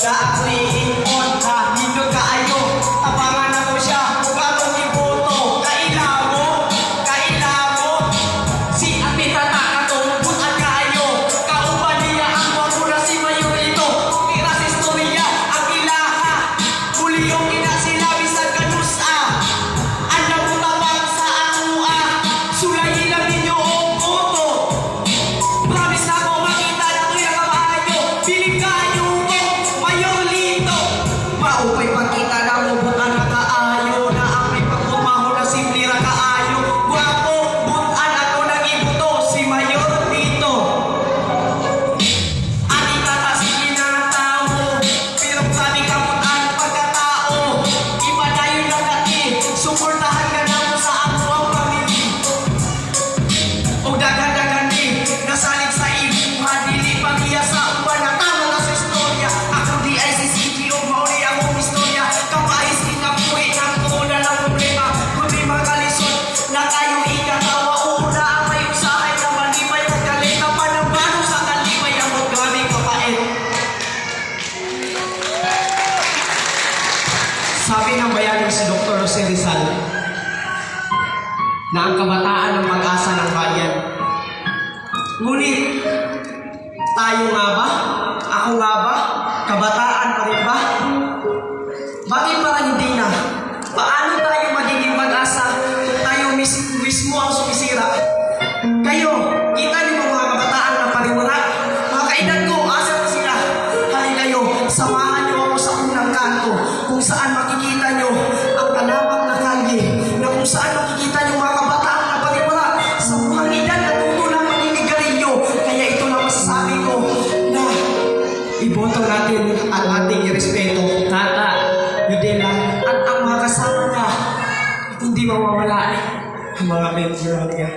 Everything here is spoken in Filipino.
na ako'y iipon na hindot kaayo. Tabangan na ko siya kung atong iboto. Kailamo, si Apitata katong butan kaayo. Kauban niya ang wapura si Mayorito. Tira sa istorya ang ilaha. Muli yung inasinabi sa kanusa. Alam mo tabang sa amua. Sulayin lang ninyo ang boto. Promise na ako makita na ito'y ang kamaayo. Piling kayo mo, Mayorito. Maupay pagkita na mo butan na kaayo. Na ako'y pagkumaho na simple na kaayo. Guwapo, butan ako nag-ibuto si Mayorito. Ani tata si ginatao. Pero sabi ka butan pagkatao. Iba na yun lang dati. Suportahan ka na mo sa ako ang pamilya. O dagan-dagan din, nasalig sa ibuha, dili pamilya sa uban na tama na sa istorya. Ako di ay si CGO, mauli akong istorya. Kapais ikapuhi ng una ng problema. Kundi magalisod na kayo ikatawa. Una ang may usahay na malibay at kalita pa ng bano sa kalibay ang magraming kapait. Sabi ng bayan si Dr. Jose Rizal na ang kabataan ang pag-asa ng bayan. Ngunit, tayo nga ba? Ako nga ba? Kabataan pa rin ba? Bakit parang hindi na? Paano tayo magiging pag-asa kung tayo mismo ang sumisira? Kayo, kita niyo ba mga kabataan na pariwara? Mga kaedad ko, asa na sila? Halika kayo, samahan niyo ako sa unang kanto kung saan makikita niyo ang kalawak na kalye na kung saan makikita niyo mga kabataan na pariwara sa mga edad na tuto ng maninigarilyo. Kaya ito lang masasabi ko na iboto natin ang ating irespeto, Tata, Yudela, at ang mga kasama niya at hindi mawawala ang mga member niya.